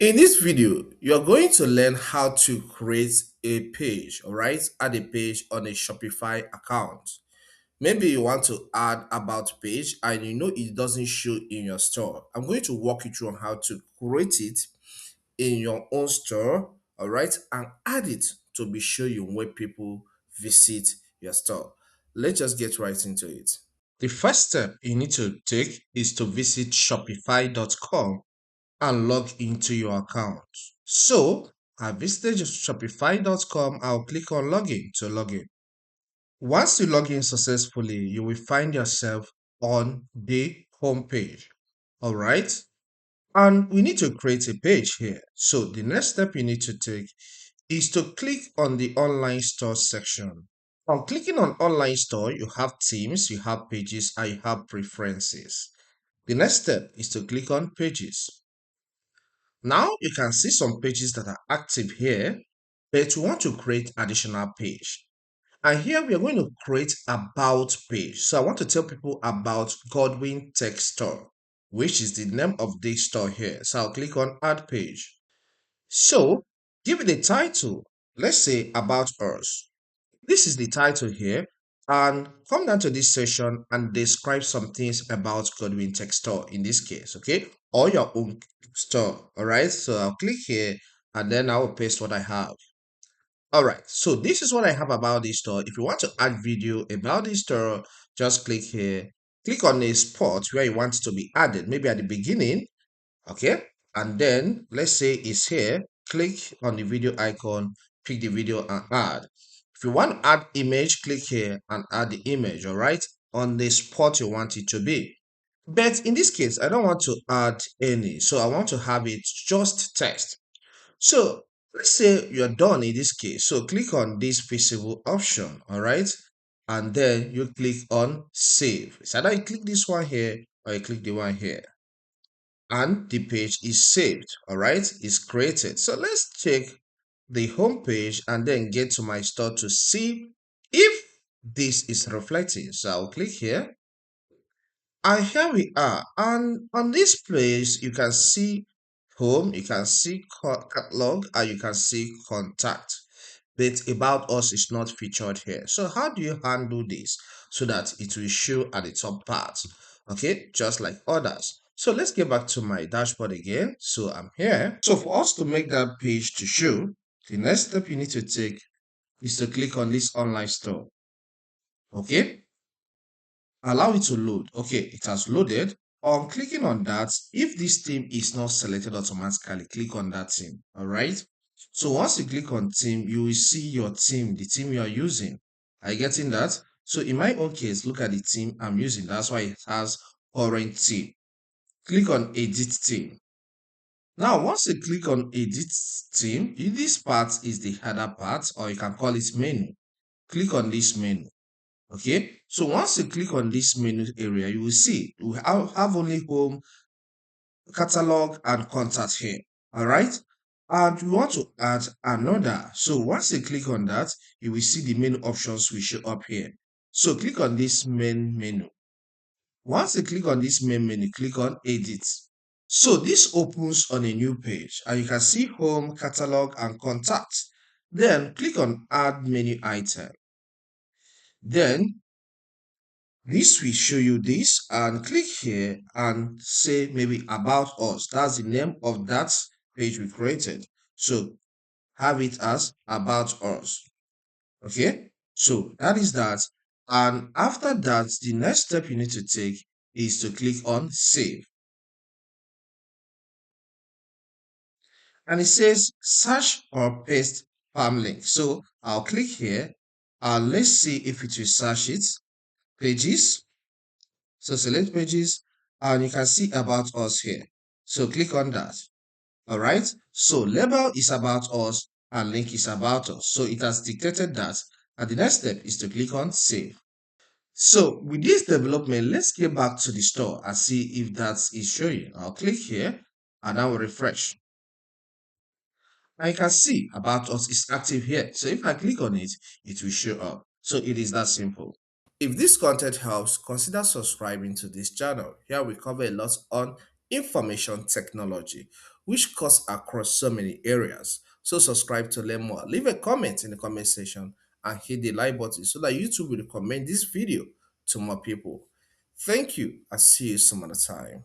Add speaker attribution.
Speaker 1: In this video, you're going to learn how to create a page, all right? Add a page on a Shopify account. Maybe you want to add about page and you know it doesn't show in your store. I'm going to walk you through on how to create it in your own store, all right? And add it to be showing where people visit your store. Let's just get right into it. The first step you need to take is to visit shopify.com and log into your account. So I visited shopify.com. I'll click on login to log in. Once you log in successfully, you will find yourself on the home page. All right. And we need to create a page here. So the next step you need to take is to click on the online store section. On clicking on online store, you have themes, you have pages, and you have preferences. The next step is to click on pages. Now you can see some pages that are active here, but we want to create additional page. And here we are going to create about page. So I want to tell people about Godwin Tech Store, which is the name of this store here. So I'll click on add page. So give it a title. Let's say about us. This is the title here. And come down to this section and describe some things about Godwin Tech Store in this case, okay? Or your own store, all right? So I'll click here and then I will paste what I have. All right, so this is what I have about this store. If you want to add video about this store, just click here. Click on a spot where you want it to be added, maybe at the beginning, okay? And then let's say it's here. Click on the video icon, pick the video and add. If you want to add image, click here and add the image, all right? On the spot you want it to be. But in this case, I don't want to add any, so I want to have it just text. So let's say you're done in this case. So click on this visible option, all right? And then you click on save. So either you click this one here or you click the one here. And the page is saved, all right? It's created. So let's check the home page and then get to my store to see if this is reflecting. So I'll click here. And here we are. And on this place, you can see home, you can see catalog, and you can see contact. But about us is not featured here. So how do you handle this so that it will show at the top part? Okay, just like others. So let's get back to my dashboard again. So I'm here. So for us to make that page to show, the next step you need to take is to click on this online store. Okay, allow it to load. Okay, it has loaded. On clicking on that, if this theme is not selected automatically, click on that theme. All right. So once you click on theme, you will see your theme, the theme you are using. Are you getting that? So in my own case, look at the theme I'm using. That's why it has orange theme. Click on edit theme. Now, once you click on edit theme, this part is the header part, or you can call it menu. Click on this menu. Okay, so once you click on this menu area, you will see we have only home, catalog, and contact here. All right, and we want to add another. So once you click on that, you will see the menu options will show up here. So click on this main menu. Once you click on this main menu, click on edit. So this opens on a new page and you can see home, catalog, and contact. Then click on add menu item. Then this will show you this and click here and say maybe about us. That's the name of that page we created. So have it as about us. Okay, so that is that. And after that, the next step you need to take is to click on save. And it says search or paste farm link. So I'll click here and let's see if it will search it. Pages. So select pages and you can see about us here. So click on that. All right. So label is about us and link is about us. So it has dictated that. And the next step is to click on save. So with this development, let's get back to the store and see if that is showing. I'll click here and I will refresh. And you can see about us is active here. So if I click on it, it will show up. So it is that simple. If this content helps, consider subscribing to this channel. Here we cover a lot on information technology. which cuts across so many areas. So subscribe to learn more. Leave a comment in the comment section and hit the like button so that YouTube will recommend this video to more people. Thank you. I'll see you some other time.